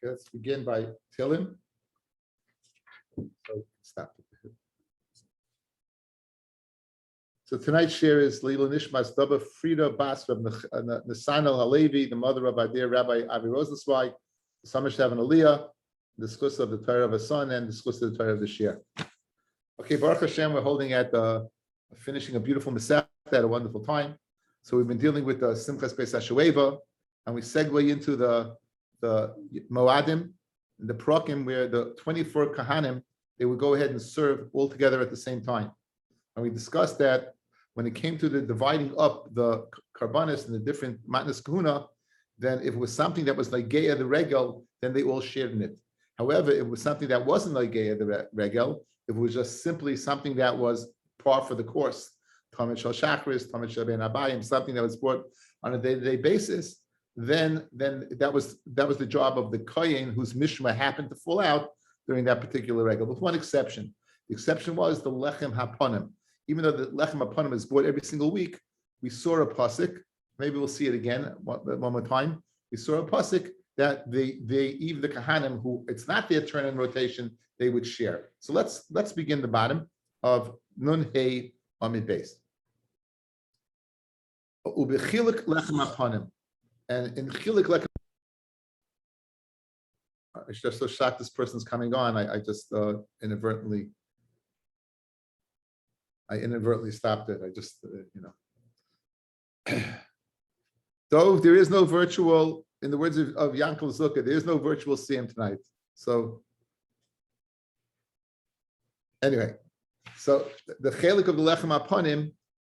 Okay, let's begin by Tilim. So stop. So tonight's share is Leila Nishmas Daba Frida Bas of Nisan Halevi, the mother of our dear Rabbi Avi Rosenzweig, the Samesh and Aliyah, the discuss of the Torah of a son, and discuss of the Torah of the Shir. Okay, Baruch Hashem, we're holding at finishing a beautiful Masech at a wonderful time. So we've been dealing with the Simchas Beis HaShoeva, and we segue into the Moadim, the Prokim, where the 24 Kahanim, they would go ahead and serve all together at the same time. And we discussed that when it came to the dividing up the Karbanis and the different Matnas Kahuna, then if it was something that was like Geya the Regel, then they all shared in it. However, if it was something that wasn't like Geya the Regel, if it was just simply something that was par for the course, Talmud Shal Shachris, Talmud Shal Ben Abayim, something that was brought on a day-to-day basis, then that was the job of the Kohen whose Mishma happened to fall out during that particular Regel, with one exception. The exception was the Lechem HaPonim. Even though the Lechem HaPonim is bought every single week, we saw a pasuk. Maybe we'll see it again one more time. We saw a pasuk that even the Kahanim, who it's not their turn in rotation, they would share. So let's begin the bottom of Nun Hey Amid Beis. Ubechilik Lechem HaPonim, and in Chilik Lechem. I'm just so shocked this person's coming on. I just inadvertently stopped it. I just, Though there is no virtual, in the words of Yankel Zucker, there is no virtual CM tonight. So, anyway, so the chelik of the Lechem HaPonim,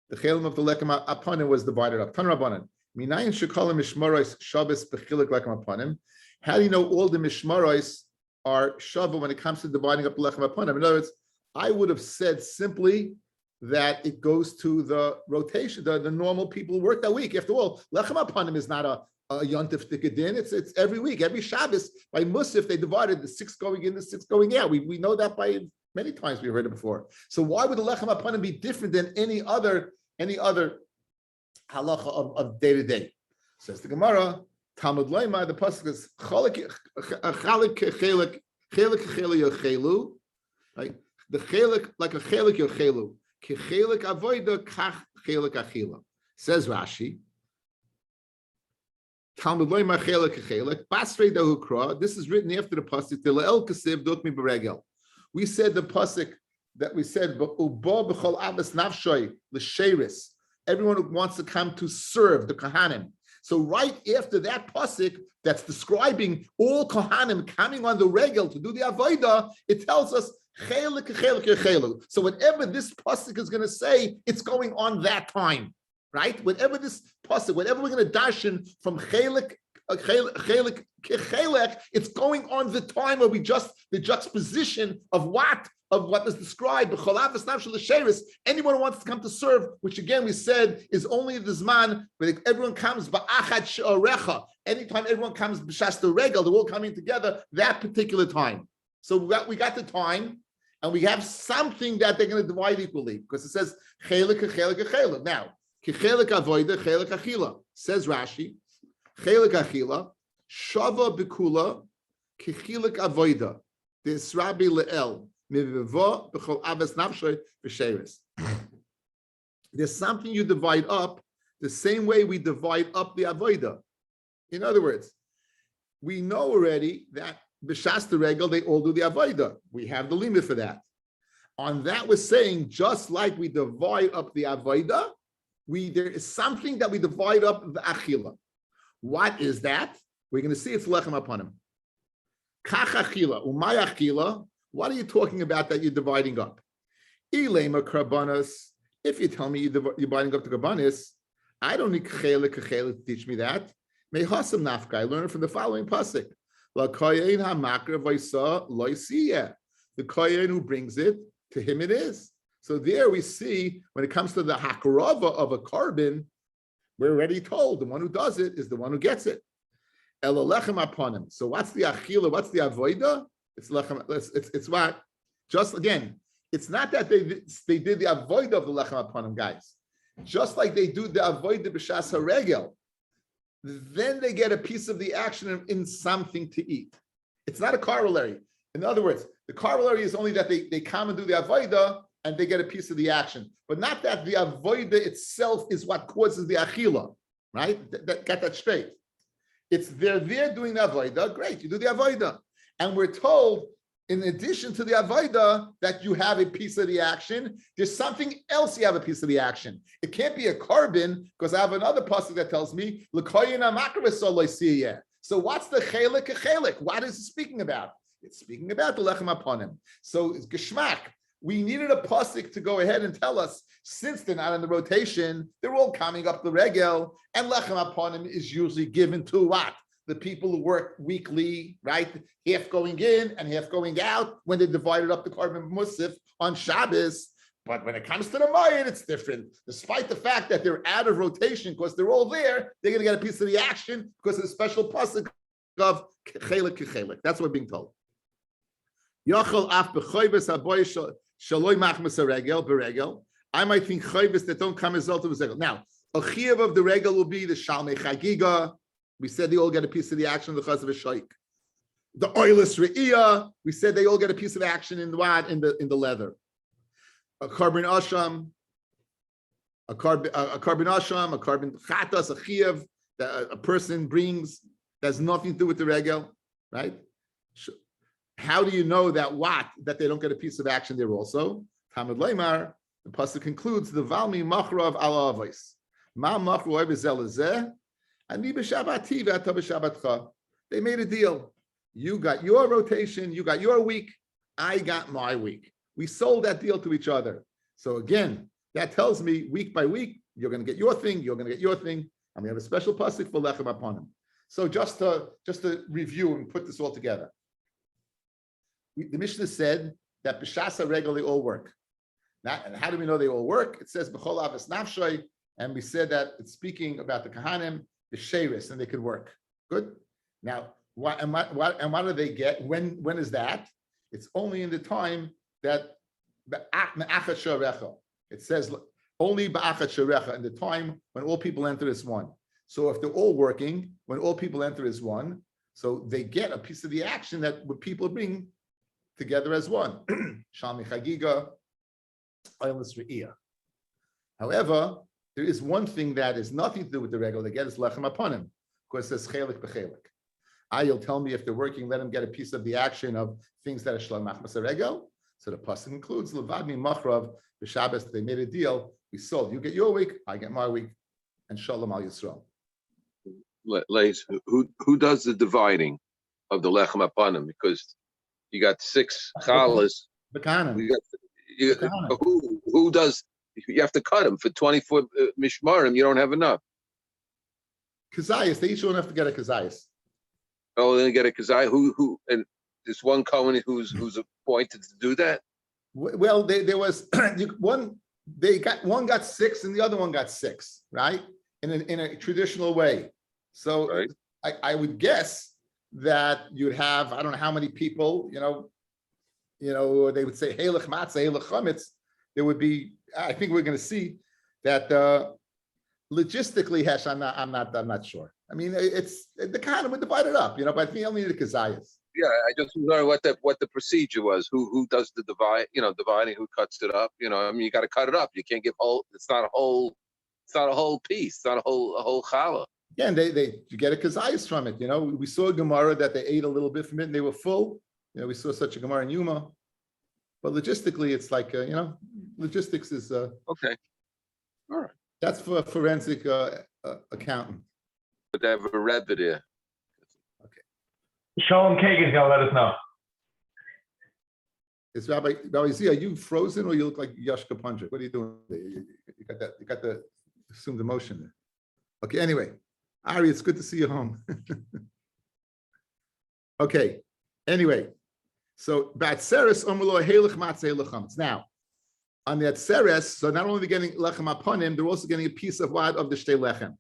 the chelik of the Lechem HaPonim was divided up. Tan Rabbanan, Minayin Shekalim Mishmaros Shabbos Bechilik Lechem HaPonim. How do you know all the Mishmaros are Shavah when it comes to dividing up the Lechem HaPonim? In other words, I would have said simply that it goes to the rotation, the normal people who work that week. After all, Lechem HaPonim is not a Yontif Tikadin. It's every week, every Shabbos. By Musaf, they divided the 6 going in, the 6 going out. We know that by many times we've heard it before. So why would the Lechem HaPonim be different than any other halacha of day to day? Says the Gemara, Talmud Loima, the pasuk is chalik chelik yochelu, right? The chelik like a chelik yochelu. Kechelik avoida kach chelik achila. Says Rashi. Talmud Loima chelik kechelik basrei dahukra. This is written after the pasuk. Delel kasiv dokmi beregel. We said the pasuk that we said uba b'chol abbas nafshoy l'sheiris. Everyone who wants to come to serve the Kahanim. So right after that pasuk that's describing all Kohanim coming on the regel to do the avodah, it tells us chelik chelik yechelu. So whatever this pasuk is going to say, it's going on that time, right? Whatever this pasuk, whatever we're going to darshan from chelik chelik chelik, it's going on the time where the juxtaposition of what is described. Anyone who wants to come to serve, which again we said is only the Zman, where everyone comes ba'achad she'orecha. Anytime everyone comes b'shas the regel, they're all coming together that particular time. So we got the time, and we have something that they're going to divide equally, because it says chelik chelik. Now, chelik avoida chelik achila. Says Rashi, chelik achila shava b'kula chelik avoida. This Rabbi Le'el. There's something you divide up the same way we divide up the avodah. In other words, we know already that b'shas the regel they all do the avodah. We have the limit for that. On that, we're saying just like we divide up the avodah, there is something that we divide up the achila. What is that? We're going to see it's lechem HaPonim. Kach achila, umay achila. What are you talking about that you're dividing up? Ilema karbanos. If you tell me you're dividing up the karbanos, I don't need chelik to teach me that. Mehasam nafka. I learned it from the following pasuk. La kohen hamakra vaysa loisiya. The kohen who brings it, to him it is. So there we see when it comes to the hakarava of a carbon, we're already told the one who does it is the one who gets it. Ela lechem HaPonim. So what's the achila? What's the avoida? It's lechem. It's what? Just again, it's not that they did the avodah of the lechem HaPonim, guys. Just like they do the avodah b'shas haregel, then they get a piece of the action in something to eat. It's not a corollary. In other words, the corollary is only that they come and do the avodah and they get a piece of the action, but not that the avodah itself is what causes the achila, right? Got that straight. It's they're there doing the avodah. Great, you do the avodah, and we're told in addition to the avodah that you have a piece of the action. There's something else you have a piece of the action. It can't be a carbon because I have another pasuk that tells me l'koyin ha'makras soloisiyeh. So what's the chelik a chelik? What is it speaking about? It's speaking about the lechem aponim. So it's geschmack. We needed a pasuk to go ahead and tell us, since they're not in the rotation, they're all coming up the regel, and lechem aponim is usually given to what? The people who work weekly, right? Half going in and half going out when they divided up the carbon musif on Shabbos. But when it comes to the Mayid, it's different. Despite the fact that they're out of rotation because they're all there, they're going to get a piece of the action because of the special pasuk of chelik kechelik. That's what we're being told. Yochel af b'choybes haboy shaloi machmas haregel beregel. I might think choybes that don't come as result of the regel. Now, a chiyuv of the regel will be the shalmei chagiga. We said they all get a piece of the action of the chaz of a shaykh. The oilus re'iyah. We said they all get a piece of action in the what? In the leather. A carbon asham, a carbon asham, a carbon chatas, a chiyuv that a person brings that has nothing to do with the regel, right? How do you know that they don't get a piece of action there also? Talmud Leimar, the pasuk concludes the Valmi Machrav ala Avos. Ma Machrav Zelazeh, Ani b'Shabbati v'ata b'Shabbatcha. They made a deal. You got your rotation, you got your week, I got my week. We sold that deal to each other. So again, that tells me week by week, you're going to get your thing, you're going to get your thing, and we have a special pasuk for lechem upon him. So just to review and put this all together. The Mishnah said that b'shasa regel they all work. Now, and how do we know they all work? It says b'chol avos nafshay, and we said that it's speaking about the kahanim, the sheris, and they could work. Good. Now, what do they get? When is that? It's only in the time that it says only ba'achat sharecha, in the time when all people enter as one. So if they're all working, when all people enter as one, so they get a piece of the action that what people bring together as one. Shalmi chagiga, oilus re'iyah. However, there is one thing that is nothing to do with the regel. They get is lechem upon him, because it says chelik b'chelik. You'll tell me if they're working, let them get a piece of the action of things that are shlom machmas regel. So the pasuk includes levadmi machrav b'Shabbos. They made a deal. We sold. You get your week, I get my week, and shalom al Yisrael. Leis, who does the dividing of the lechem upon him? Because you got 6 challahs. Who does? You have to cut them for 24 mishmarim. You don't have enough. Kazayas. They each don't have to get a kazayas. Oh, then get a kazayas. Who? And there's one Cohen who's appointed to do that. Well, there was one. One got 6 and the other one got 6, right? In a traditional way. So right. I would guess that you'd have, I don't know how many people, they would say Halach Matzah, Halach Chametz. There would be, I think we're going to see that logistically, Hesh, I'm not sure. I mean, it's the kind of would divide it up, but I think only the kazayas. Yeah, I just know what the procedure was. Who does the dividing? Who cuts it up? I mean, you got to cut it up. You can't give whole. It's not a whole piece. It's not a whole challah. Yeah, and you get a kazayas from it. We saw a Gemara that they ate a little bit from it and they were full. We saw such a Gemara in Yuma. But logistically, it's like logistics is okay. All right. That's for a forensic accountant. But they have a Rabbi there. Shalom Kagan's gonna let us know. Is Rabbi Z, are you frozen or you look like Yashka Punja? What are you doing? You got the assumed emotion there. Okay, anyway. Ari, it's good to see you home. Okay. Anyway, so Batseres Omulo Helech Matzeh Lechamts. Now, on the Atzeres, so not only they're getting lechem upon him, they're also getting a piece of what? Of the Shtei Lechem.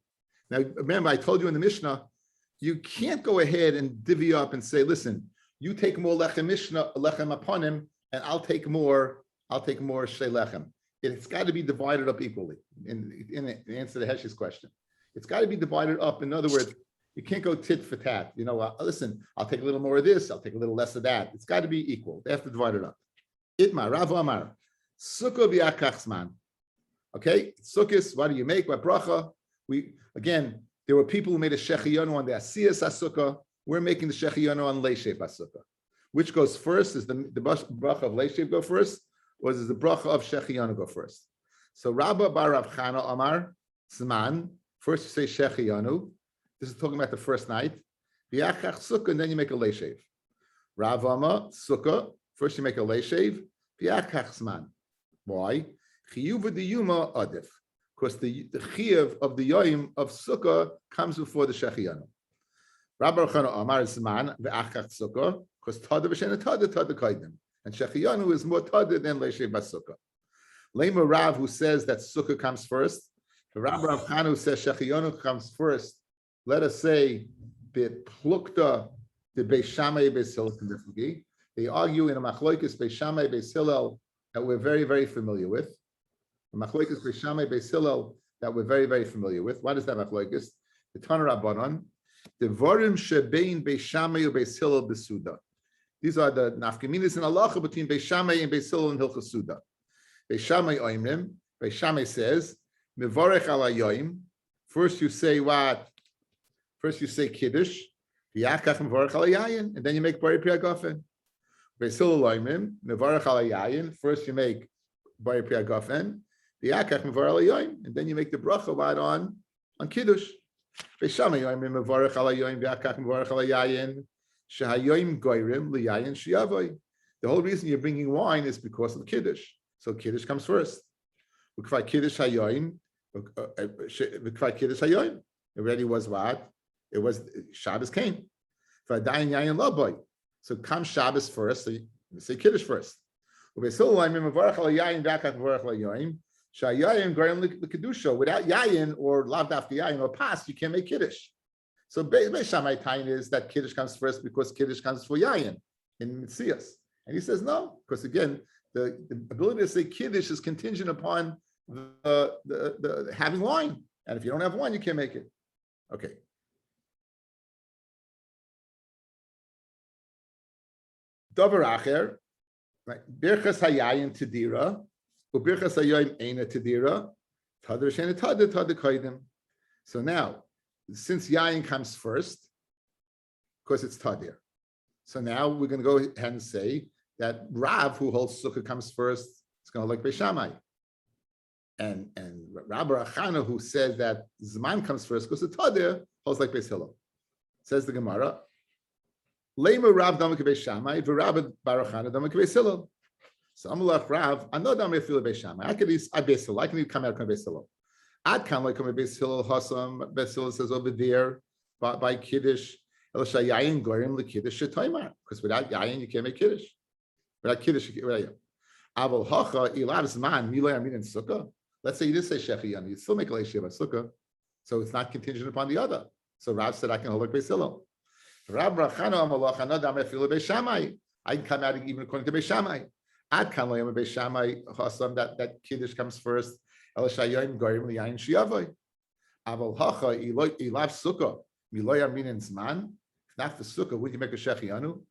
Now, remember, I told you in the Mishnah, you can't go ahead and divvy up and say, listen, you take more lechem upon him, and I'll take more Shtei Lechem. It's got to be divided up equally. In the answer to Hesh's question, it's got to be divided up. In other words, You can't go tit for tat. Listen, I'll take a little more of this. I'll take a little less of that. It's got to be equal. They have to divide it up. Itmar, Rav Amar, Sukkah v'yakachzman. Okay, Sukkahs, what do you make? What bracha? There were people who made a shechiyonu on the asiyas asukah. We're making the shechiyonu on leishev asukah. Which goes first? Is the bracha of leishev go first, or does the bracha of shechiyonu go first? So Rabba bar Rav Chana Amar Zman. First you say shechiyonu. This is talking about the first night. V'yachach sukkah, and then you make a leishev. Rav Amar sukkah. First you make a leishev. V'yachach zman. Why? Chiyuv diyuma adif. Because the chiyuv of the yoyim of sukkah comes before the shechiyanu. Rabbi Chana Amar Zman v'achach sukkah. Because tada v'shena tada kaidim, and shechiyanu is more tada than leishev basukkah. Lema Rav, who says that sukkah comes first. The Rabbi Rav Chana, who says shechiyanu comes first. Let us say the plukta the Beis Shammai Beis Hillel. They argue in a machloikis Beis Shammai Beis Hillel that we're very, very familiar with. The machloikis Beis Shammai Beis Hillel that we're very, very familiar with. What is that machloikis? The Tana Rabbanon, the Vorim Shebein Beis Shammai Beis Hillel Besuda. These are the nafkaminas in halacha between Beis Shammai and Beis Hillel and Hilchos Suda. Beis Shammai oimrim. Beis Shammai says, Mevorech ala yoim. First you say what? First you say kiddush, v'yakach mevorech ala yayin, and then you make bari pri hagafen. Beis Hillel oimrim, mevorech ala yayin. First you make bari pri hagafen, v'yakach mevorech ala yoim, and then you make the bracha what on kiddush. Beis Shammai oimrim, mevorech ala yoim, v'yakach mevorech ala yayin. The whole reason you're bringing wine is because of Kiddush. So Kiddush comes first. Kiddush hayoim. It already was what? It was Shabbos came. So come Shabbos first. So you say Kiddush first. Without yayin or lav dafka yayin or pas, you can't make Kiddush. So Beis Shammai time is that Kiddush comes first because Kiddush comes for Yayin in Mitzias. And he says no, because again, the ability to say Kiddush is contingent upon the having wine. And if you don't have wine, you can't make it. Okay. Davar acher, right? Birchas hayayin tedira, ubirchas hayayin eina tedira, tadar shena tadar kaidim. So now, since yayin comes first, because it's tadir. So now we're going to go ahead and say that Rav, who holds sukkah, comes first. It's going to like Beis Shammai. And Rabbi Achana, who says that Zman comes first, because the tadir holds like Beis Hillel. Says the Gemara, Lema Rav Damak Beis Shammai, v'Rabbi Bar Achana Damak Beis Hillel. So Amalach Rav, I know Damak Beis Shammai. I can even come out of Beis Hillel. I'd come like Beis Hillel Hasam. Beis Hillel says over there by Kiddush. Because without yayin you can't make Kiddush. Without Kiddush, Aval Hacha Ilav Zman Milay Amin and Sukkah. Let's say you did say Shechiyan, you still make a Leishiva Sukkah, so it's not contingent upon the other. So Rav said I can hold like Beis Hillel. Rab Rachano Amalach Anodam Efil Beis Shammai. I can come out even according to Beis Shammai. I'd come like Beis Shammai Hasam that Kiddush comes first. El Shayim Goyim Liyayin Shiyavoy. Aval Hacha Ilav Sukkah Milay Amin and Zman. Not for sukkah, would you make a shechiyanu?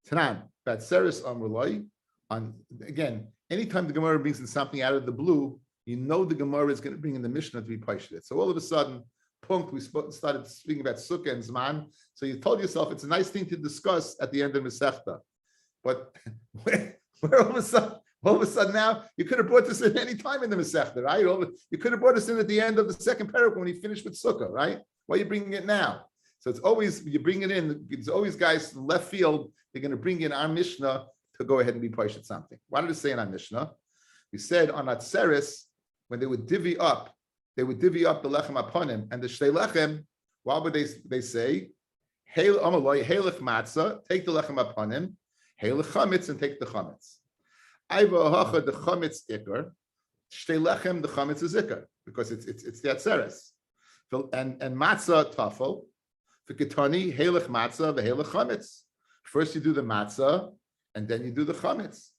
Tanan, Batseris Amrulai. On again, anytime the Gemara brings in something out of the blue, you know the Gemara is going to bring in the Mishnah to be poshed. So all of a sudden, we started speaking about sukkah and zman. So you told yourself it's a nice thing to discuss at the end of Masechta. But where all of a sudden now, you could have brought this in any time in the Masechta, right? You could have brought this in at the end of the second paragraph when you finished with sukkah, right? Why are you bringing it now? So it's always, you bring it in, it's always guys from left field, they're going to bring in our Mishnah to go ahead and be poshed at something. What did it say in our Mishnah? We said on Atzeres, when they would divvy up the lechem aponim and the shtei lechem, what would they say? Heil amaloi, heilech matzah, take the lechem aponim, heilech chametz, and take the chametz. Aiva hacha, the chametz ikar, shtei lechem, the chametz is ikar, because it's the Atzeres. And matzah tafel, V'ketani heilech matzah v'heilech chametz. First you do the matzah, and then you do the chametz.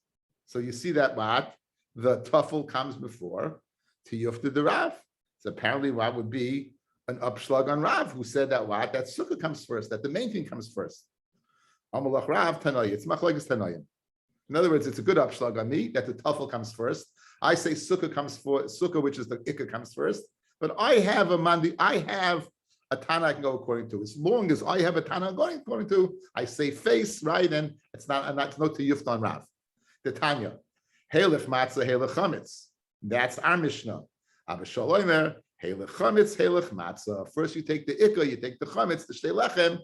So you see that what the tafel comes before to yufta the Rav. So apparently what would be an upshlag on Rav who said that that sukkah comes first, that the main thing comes first. Amalach Rav Tanoi. It's machlokes Tanoim. In other words, it's a good upshlag on me that the tafel comes first. I say sukkah comes for sukkah, which is the ikka comes first. But I have a mandi. I have a tana I can go according to. As long as I have a tana going according to, I say face right, and it's not. And that's no tiyuft on Rav. The Tanya, Halech matzah, Halech chametz. That's our Mishnah. Abba Shalomer, Halech chametz, Halech matzah. First, you take the ikka, you take the chametz, the shtei lechem,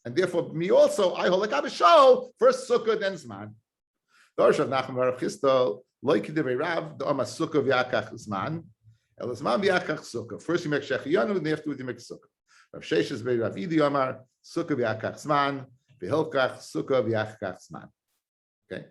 and therefore me also. I hold like Abba Shal. First sukkah, then zman. Dorshav Nachman Rav Chisda, like the Rav, the Amma sukkah v'yakach zman. El zman v'yakach sukkah. First, you make shechiyanu, and afterwards you make sukkah. Rav Sheshes be Rav Idi Amar sukkah v'yakach zman, v'hilkach sukkah v'yakach zman. Okay.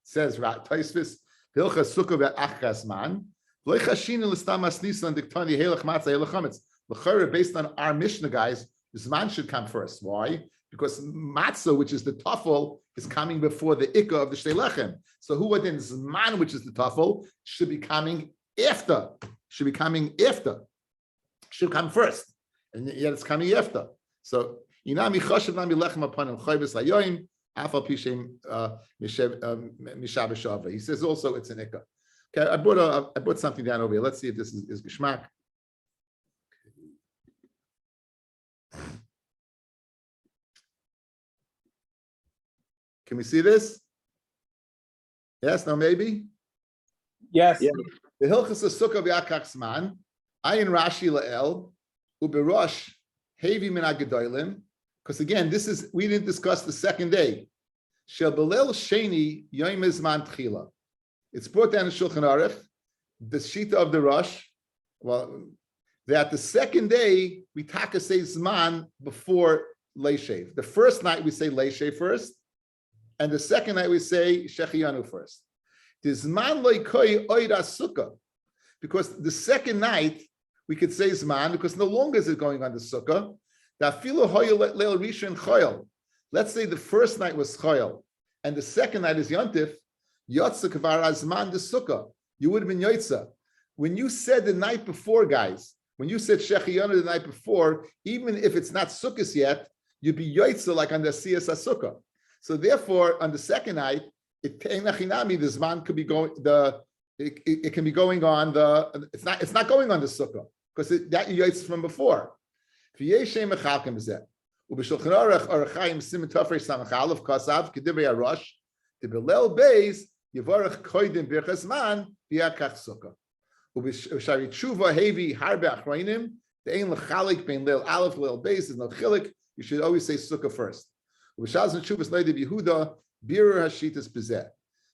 Says Taisvis, Hilchas Sukkah ve'achas man, Loichashina l'stamas nisan diktani helach matzah helach chametz. L'chara, based on our Mishnah, guys, Zman should come first. Why? Because matzah, which is the tafel, is coming before the ikka of the shtei lechem. So who would then Zman, which is the tafel, should be coming after. Should be coming after. Should come first, and yet it's coming after. So inami chashav nami lechem upon chayvus hayoyim. He says also it's an ikka. Okay, I brought something down over here. Let's see if this is geschmack. Can we see this? Yes, no, maybe? Yes. The Hilchas Sukkah v'Yakach Zman, Ayin Rashi La'el, Uberosh Hevi Min HaGedolim. Because again, we didn't discuss the second day. Shel Belel Sheni Yom Zman Tchila. It's brought down in Shulchan Aruch, the Shita of the Rosh. Well, that the second day we taka say Zman before Leishev. The first night we say Leishev first, and the second night we say Shechiyanu first. The Zman Leikoi Oida Sukkah, because the second night we could say Zman because no longer is it going on the Sukkah. Let's say the first night was Chayil, and the second night is Yontif. Yotza Kvar Azman the Sukkah. You would have been Yotza. When you said the night before, guys, when you said Shechiyanu the night before, even if it's not Sukkahs yet, you'd be Yotza like on the Siyas HaSukkah. So therefore, on the second night, the Zman could be going. It can be going on the. It's not going on the Sukkah because that Yotza from before. Ubishulchan Aruch Arachayim Siman Tafrei Samach Aleph Kasav Kedivrei Arosh Tibelel Beis Yevarach Koidim Birchas Man V'Yakach Sukkah Ubishari Tshuva Hevi Harbe Achrayim De'ein L'Chalik Bein Leil Aleph Leil Beis is no Chilik. You should always say Sukkah first. Ubishaz Tshuvas Leidiv Yehuda Birur Hashitas Bezeh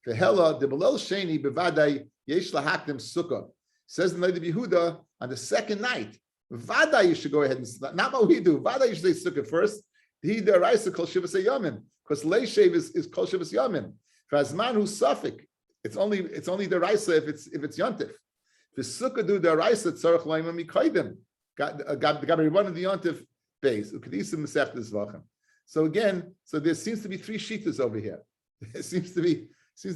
V'Hela Dibelel Sheni Bevadai Yesh Lahakdim Sukkah says the Leidiv Yehuda on the second night. Vada, you should go ahead and not what we do. Vada, you should say sukkah first. He the raisa kol shivas yamin because leishev is kol shivas yamin. For azman who's suffik, it's only the raisa if it's yontif. The sukkah do the raisa tzarich laimam mikaydim. Got to be one of the yontif base. Ukedisim mesechtes vachem. So again, there seems to be three shitas over here. It seems to be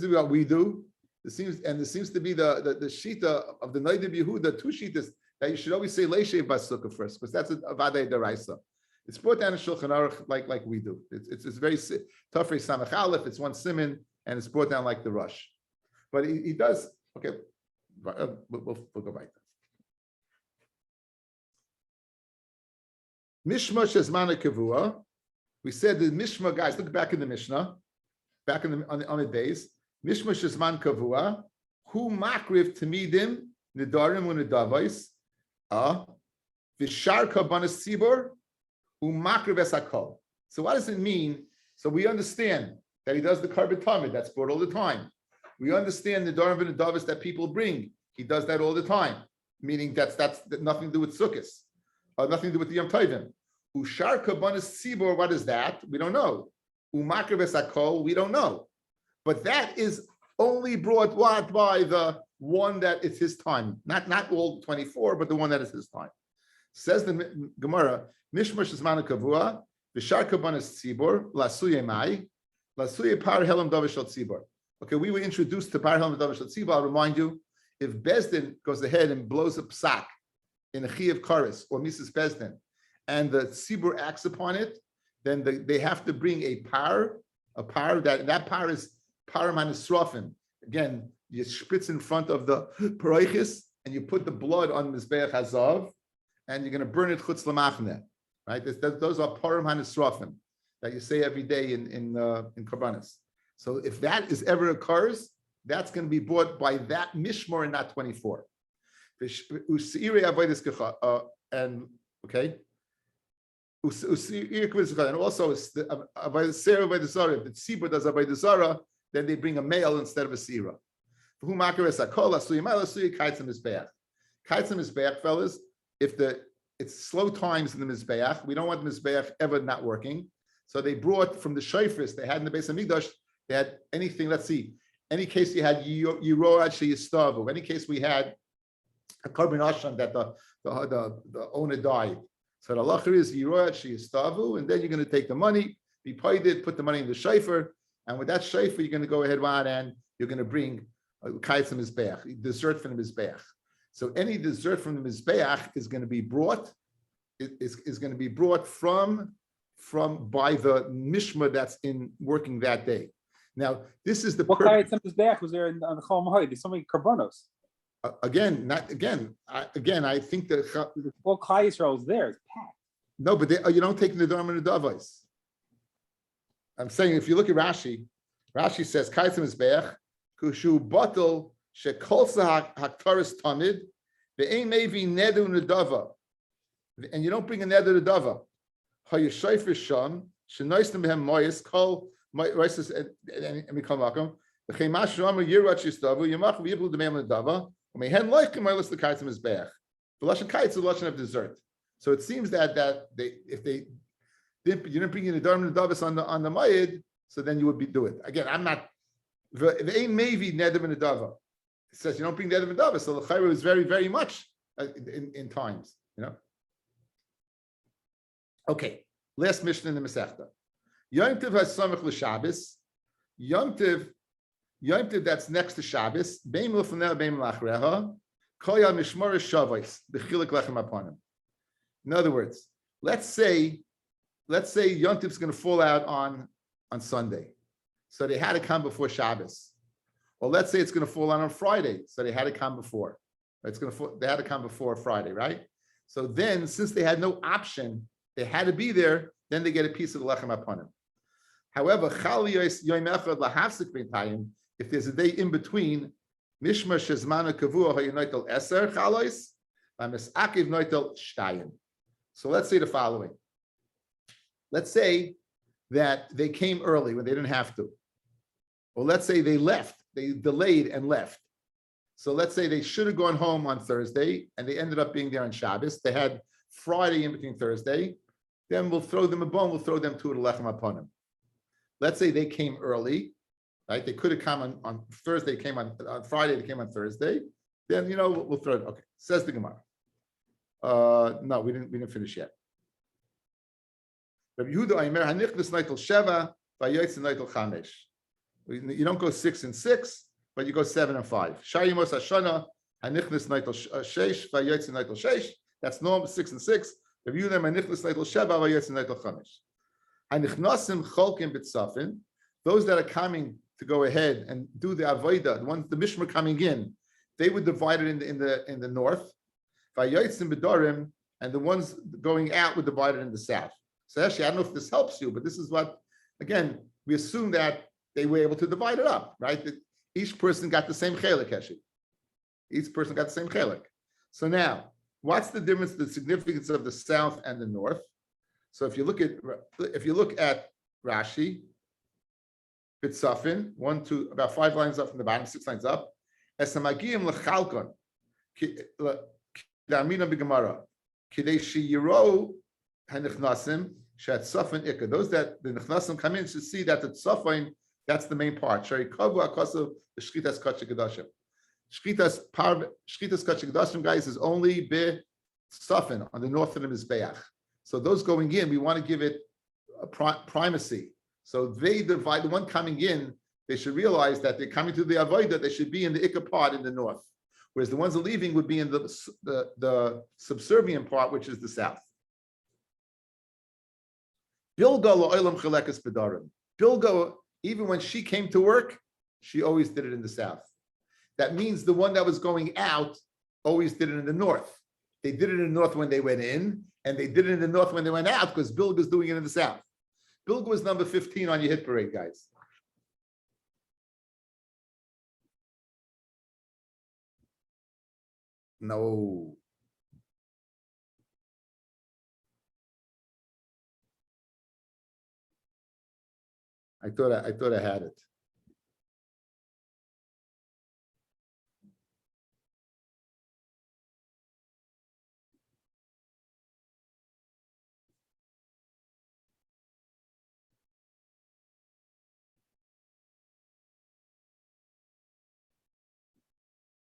what we do. There seems to be the shita of the Neidim Yehuda, two shitas. That you should always say Leishev Basukah first, because that's a Vadei Deraisa. It's brought down in Shulchan Aruch like we do. It's very Tafrei Samach Aleph, it's one simon, and it's brought down like the Rush. But he does, okay, we'll go back. Mishma Shezmana Kavua. We said the Mishma, guys, look back in the Mishnah, back on the days. Mishma Shezman Kavua, Hu Makriv Tamidim, Nidarim Unidavais. Vishar Kabanas Tzibor Umakriv Esakol. So what does it mean? So we understand that he does the carbon tamid, that's brought all the time. We understand the Darim and the Davis that people bring. He does that all the time, meaning that's nothing to do with Sukkot, nothing to do with the Yom Tovim. Ushar Kabanas Tzibor, what is that? We don't know. Umakriv Esakol, we don't know. But that is only brought by the one that it's his time, not all 24, but the one that is his time. Says the Gemara, Mishmash Zman Kavua, V'shar Kabanas Tzibor, Lasuye Mai, Lasuye Par Helam Davishal Tzibor. Okay, we were introduced to Par Helam Davishal Tzibor. I'll remind you, if Bezdin goes ahead and blows a psak in a Chiyav Karis or Mrs. Bezdin, and the Tzibur acts upon it, then they have to bring a par that par is par manisrofim. Again, you spritz in front of the paroichis and you put the blood on Mizbeach Hazav, and you're going to burn it chutz lamachne. Right? Those are param hanisrofim that you say every day in Karbanis. So if that is ever occurs, that's going to be bought by that mishmor and not 24. And okay. And also, if the tzibur does avodah zara, then they bring a male instead of a sira. Kaitzim Mizbeach, fellas, if it's slow times in the Mizbeach, we don't want the Mizbeach ever not working. So they brought from the shofars they had in the Beis Hamikdash, they had anything, let's see, any case you had Yiroad Sheyistavu, any case we had a Korban Asham that the owner died. So the halacha is Yiroad Sheyistavu, and then you're going to take the money, be paid it, put the money in the shofar, and with that shofar, you're going to go ahead and you're going to bring Kaitzim Mizbeach, dessert from the Mizbeach. So any dessert from the Mizbeach is going to be brought, is going to be brought from by the mishma that's in working that day. Now, this is the what kind of Mizbeach was there on the Chol Moed? There's so many karbonos. I think that all Klal Yisrael is there. It's packed. No, but you don't take the Dharma and the Davos. I'm saying if you look at Rashi says Kaitzim Mizbeach kushu bottle shekolsa haktaris tamid ve'ein mevi nedu nedava, and you don't bring a nedu nedava. Hayishayfer sham shenoistem behem moyes kol moyes and mikol makom v'cheimash ramu yirat shistavu yamach v'yiblu demem nedava umehen loikim moyes the Kaitzim Mizbeach. The lashon kaitz is the lashon of dessert. So it seems that you didn't bring in the Dharma Davos on the Mayid, so then you would do it. Again, I'm not the ain't maybe Neder and Dava. It says you don't bring Neder and Dava, so the Chayra is very, very much in times, you know. Okay, last mission in the Masechta. Yom Tov has Samach l'Shabbos. Yom Tov that's next to Shabbos. Beim l'fanel beim l'achreha. Kol yal mishmor shavos b'chilik lechem aponim. In other words, let's say Yom Tov's going to fall out on Sunday, so they had to come before Shabbos. Or let's say it's going to fall out on Friday, so they had to come before. They had to come before Friday, right? So then, since they had no option, they had to be there. Then they get a piece of the lechem aponim. However, if there's a day in between, mishmar shezmana kavua hayinoitel eser chalois, v'misakiv noitel shtayim. So let's say the following. Let's say that they came early when they didn't have to. Or let's say they left, they delayed and left. So let's say they should have gone home on Thursday and they ended up being there on Shabbos. They had Friday in between Thursday. Then we'll throw them a bone, we'll throw them to the lechem upon them. Let's say they came early, right? They could have come on Thursday, came on Friday, they came on Thursday. Then, we'll throw it. Okay, says the Gemara. No, we didn't finish yet. Rabbi Yehuda Aimer hanichnas neitel sheva vayotze neitel chamesh. You don't go 6 and 6, but you go 7 and 5. Shayimos hashana hanichnas neitel sheish vayotze neitel sheish. That's normal 6 and 6. Rabbi Yehuda hanichnas neitel sheva vayotze neitel chamesh. Hanichnasim cholkim b'tzafin. Those that are coming to go ahead and do the avodah, the mishmar coming in, they would divide it in the north. Vayotzim b'dorim, and the ones going out would divide it in the south. So actually, I don't know if this helps you, but this is what, again, we assume that they were able to divide it up, right? That each person got the same chelik, actually. Each person got the same chelik. So now, what's the difference, the significance of the south and the north? So if you look at Rashi, B'tzafin, 1, 2, about 5 lines up from the bottom, 6 lines up. Esamagiyim lechalkon, darmina b'gemara, kidei sheyiro hanichnasim shat tzafin ikka. Those that the nichnasim come in should see that the tzafin, that's the main part. Shari kavu akasav b'shchitas kachik kedashim. Shchitas kachik kedashim, guys, is only be tzafin on the north of the mizbeach. So those going in, we want to give it a primacy. So they divide, the one coming in, they should realize that they're coming to the avodah, they should be in the ikka part in the north. whereas the ones that are leaving would be in the subservient part, which is the south. Bilga, even when she came to work, she always did it in the south. That means the one that was going out always did it in the north. They did it in the north when they went in, and they did it in the north when they went out, because Bilga was doing it in the south. Bilga was number 15 on your hit parade, guys. No. I thought I had it.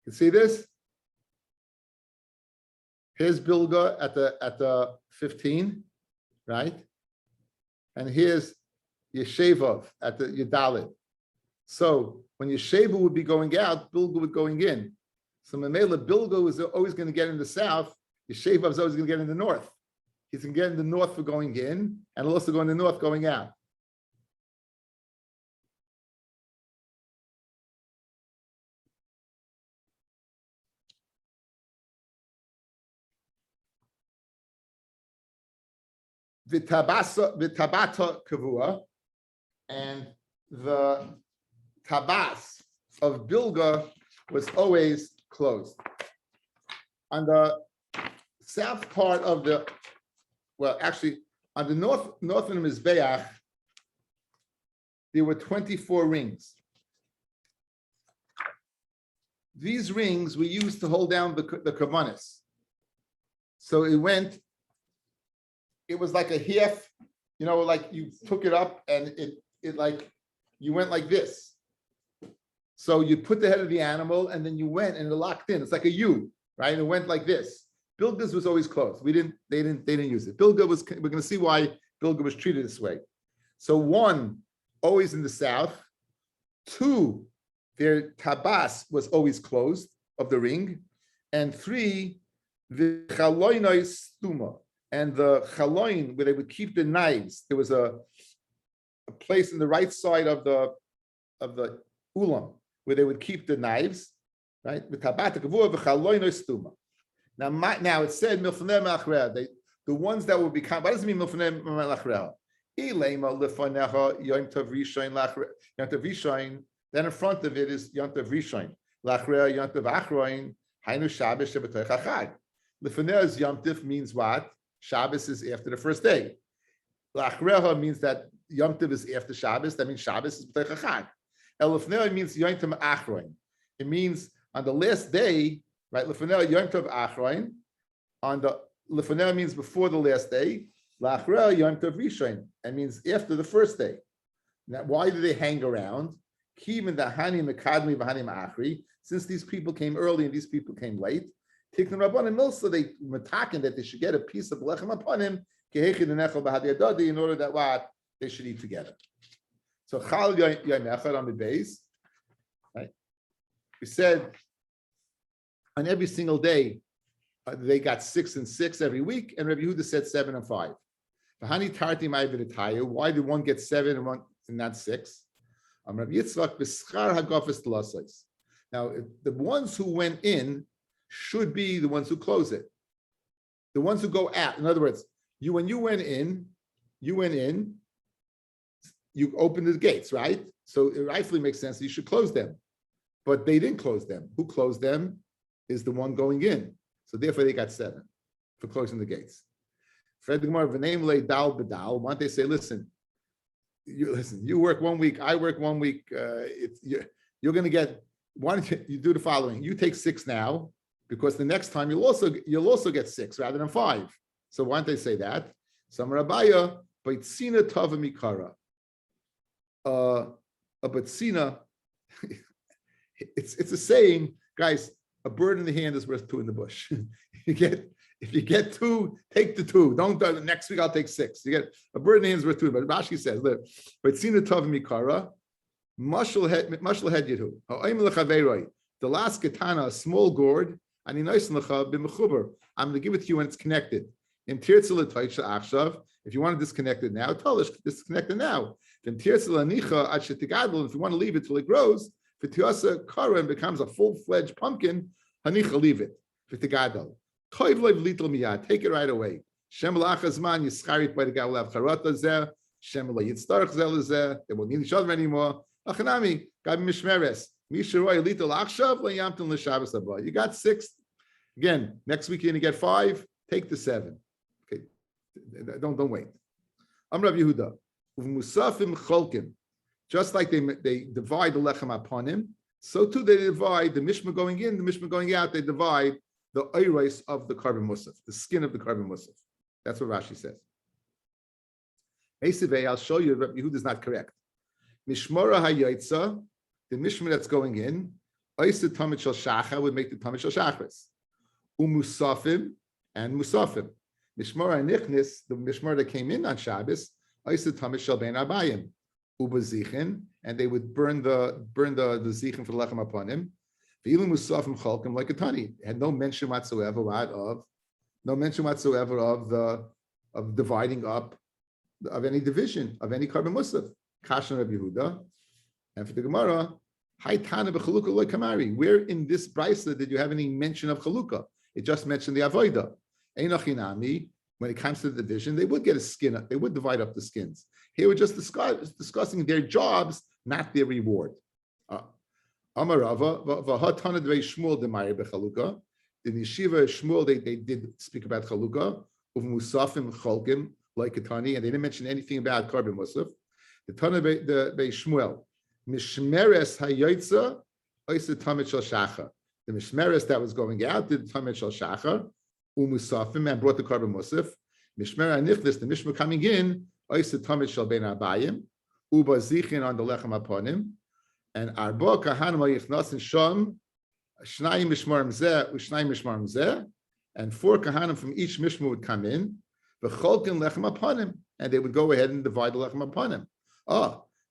You see this? Here's Bilga at the 15, right? And here's Yeshevov at the Yadalit. So when Yesheva would be going out, Bilga would going in. So Mamela, Bilga was always going to get in the south. Yesheva was always going to get in the north. He's going to get in the north for going in, and he'll also go in the north going out. V'tabata kavua, and the tabas of Bilga was always closed. On the south part of the, well, actually, on the northern Mizbeach, there were 24 rings. These rings were used to hold down the kavanas. So it was like a half, like you took it up and it like, you went like this. So you put the head of the animal and then you went and it locked in. It's like a U, right? And it went like this. Bilga's was always closed. They didn't use it. Bilga was, we're going to see why Bilga was treated this way. So 1, always in the south. 2, their tabas was always closed of the ring. And 3, the chaloinoi stuma. And the chaloin, where they would keep the knives, there was a place in the right side of the ulam where they would keep the knives, right? Now it said milfanei ma'achreha. The ones that will become. What does it mean milfanei ma'achreha? Ilema lefanecha yom tov rishon lachreha. Yom tov rishon. Then in front of it is yom tov rishon lachreha yom tov achroin hainu Shabbos shebetoich hachag. Lefaneha's yom tov means what? Shabbos is after the first day. Lachreha means that Yom Tov is after Shabbos. That means Shabbos is b'tei chag. Elufnei means Yom Tov achroin. It means on the last day, right? Lefnei Yom Tov achroin. On the lefnei means before the last day. Lachreha Yom Tov rishon. It means after the first day. Now, why do they hang around? Kim and the hanim mekadmi v'hanim achri. Since these people came early and these people came late. Tiknun Rabbanim Milsa, they mataken that they should get a piece of lechem upon him, in order that what they should eat together. So Chal Yom Echad on the base, right? We said on every single day they got 6 and 6 every week, and Rabbi Yehuda said 7 and 5. Why did one get 7 and one and not 6? Rabbi Yitzchak b'schar hagafes t'lasais. Now the ones who went in should be the ones who close it. The ones who go out. In other words, when you went in, you opened the gates, right? So it rightfully makes sense that you should close them. But they didn't close them. Who closed them is the one going in. So therefore they got 7 for closing the gates. Fred the Gemara, v'neim lei dal b'dal. Why don't they say, listen, you work 1 week, I work 1 week. You're going to get, why don't you do the following? You take 6 now, because the next time you'll also get 6 rather than 5. So why don't they say that? Some Rabbiya, Baitzina Tava Mikara. A Baitzina, it's a saying, guys, a bird in the hand is worth 2 in the bush. If you get 2, take the 2. Don't next week I'll take 6. You get a bird in the hand is worth 2. But Rashi says, look, Baitzina Tava Mikara, Mashal head Yidu. The last katana, a small gourd, and I'm going to give it to you when it's connected. If you want to disconnect it now, disconnect it now. If you want to leave it till it grows, and becomes a full-fledged pumpkin, leave it. Take it right away. They won't need each other anymore. You got 6. Again, next week you're going to get 5. Take the 7. Okay, don't wait. I'm Rabbi Yehuda. Just like they divide the lechem upon him, so too they divide the mishma going in, the mishma going out. They divide the oiros of the carbon musaf, the skin of the carbon musaf. That's what Rashi says. I'll show you Rabbi Yehuda is not correct. Mishmora hayaitza, the mishma that's going in, oised tamid shel shacha would make the tamid shel shachris. Umusafim and musafim. Mishmora nichnis, the mishmora that came in on Shabbos, oised tamid shel bein abayim. Ubazichin, and they would burn the zichin for the lechem upon him. Ve'ilu musafim chalkim like a tani. Had no mention whatsoever of dividing up of any division of any carbon musaf. Kashan Rabbi Yehuda, and for the Gemara, Haitana b'chalukah loy kamari. Where in this brisa did you have any mention of chalukah? It just mentioned the avoida. Einachinami. When it comes to the division, they would get a skin. They would divide up the skins. Here we're just discussing their jobs, not their reward. Amarava v'hatana dvei Shmuel demayir bechaluka. In yeshiva Shmuel, they did speak about chaluka. Uvmusafim cholkim like Katani, and they didn't mention anything about carbon musaf. The Tana bei Shmuel mishmeres hayotza oisa tamid shel shacha. The mishmeres that was going out did tamid shel shacha. Umusafim and brought the carbon musaf. Mishmer anichlis, the mishmer coming in, oised tamid shel bein abayim, uba zichin on the lechem upon him, and arba kahanim yichnasin sham, shnayim mishmarim zeh, ushnayim mishmarim zeh, and 4 kahanim from each mishmer would come in, v'cholkin lechem upon him, and they would go ahead and divide the lechem upon him.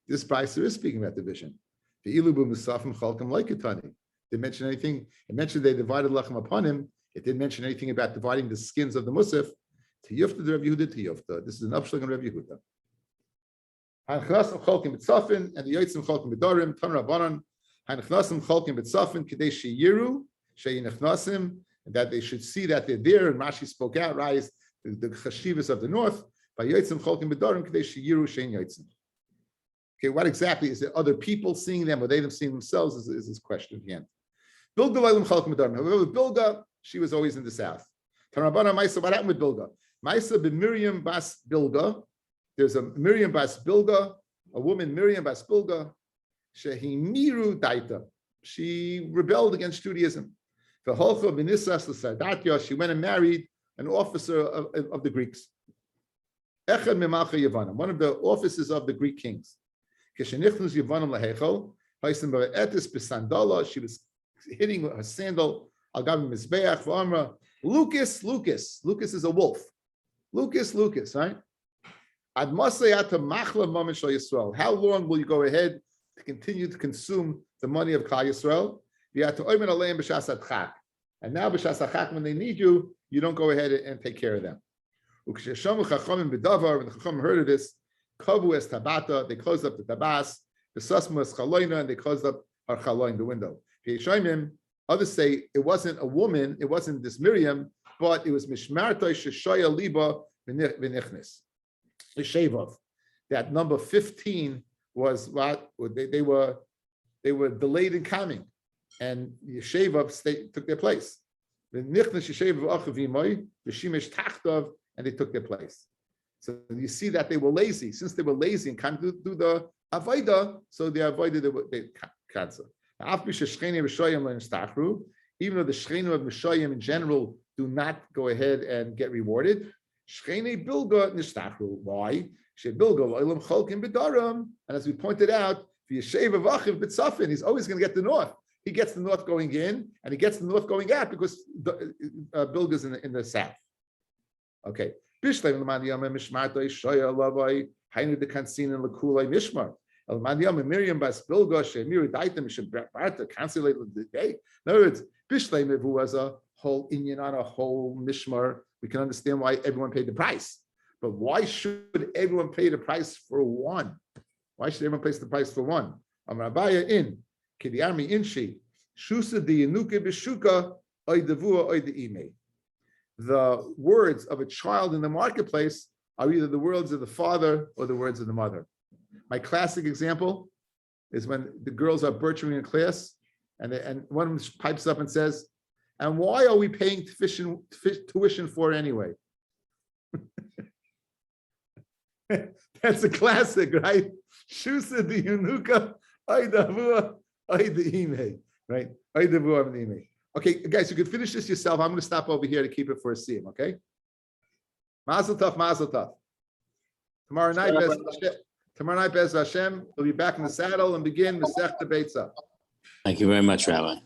This brisa is speaking about division. The ilubu musafim cholkim laikatani. Didn't mention anything. It mentioned they divided lechem upon him. It didn't mention anything about dividing the skins of the musaf. Tiyufta the Rabbi Yehuda tiyufta. This is an upshlag on Rabbi Yehuda. Hanchnasim cholkim b'tzafin and the yotzim cholkim b'dorim. Tan Rabbanan. Hanchnasim cholkim b'tzafin kadei sheyiru sheyinachnasim, and that they should see that they're there. And Rashi spoke out, rise the chashivas of the north by yotzim cholkim b'dorim kadei sheyiru sheyin yotzim. Okay, what exactly is it? Other people seeing them, or they them seeing themselves? Is this question again? Bilga l'olam cholkim b'dorim. However, Bilga, she was always in the south. Tan Rabbanan Maisa, what happened with Bilga? Maisa ben Miriam bas Bilga. There's a Miriam bas Bilga, a woman Miriam bas Bilga. Shehi miru daita. She rebelled against Judaism. She went and married an officer of the Greeks. One of the officers of the Greek kings. She was hitting her sandal. Lucas is a wolf. Lucas, right? How long will you go ahead to continue to consume the money of Klal Yisrael? And now, when they need you, you don't go ahead and take care of them. When the Chacham heard of this, they closed up the tabas, the susmas chaloina, and they closed up her chaloin, the window. Others say it wasn't a woman, it wasn't this Miriam, but it was Mishmartoi Sheshoya Liba V'nichnis. The Shevav. That number 15 was what they were delayed in coming, and the Shevav took their place. V'nichnis Sheshevav Achavimoy V'shimesh Tachtov, and they took their place. So you see that they were lazy. Since they were lazy and can't do the avodah, so they avoided the cancer. Even though the Shchenim of Mishayim in general do not go ahead and get rewarded, Shcheinei Bilga nishtachru. Why? And as we pointed out, he's always going to get the north. He gets the north going in, and he gets the north going out because Bilga's in the south. Okay. Miriam bas Bilga Shemiri Daitim Shabbarta cancelled the day. In other words, Bishlei Mevu was a whole Inyan on a whole mishmar. We can understand why everyone paid the price. But why should everyone pay the price for one? Why should everyone pay the price for one? Amrabaya in Kidiarmi Inshi Shusa di Yanuke Bishuka Oy Devua Oy de Ime. The words of a child in the marketplace are either the words of the father or the words of the mother. My classic example is when the girls are birching in class, and one of them pipes up and says, "And why are we paying tuition for anyway?" That's a classic, right? Shusa di Yanuka Oy Devua Oy de Ime. Right? Okay, guys, you can finish this yourself. I'm going to stop over here to keep it for a siyum, okay? Mazel tov, mazel tov. Tomorrow night, Bez Hashem, we'll be back in the saddle and begin Masechta Beitza. Thank you very much, Rabbi.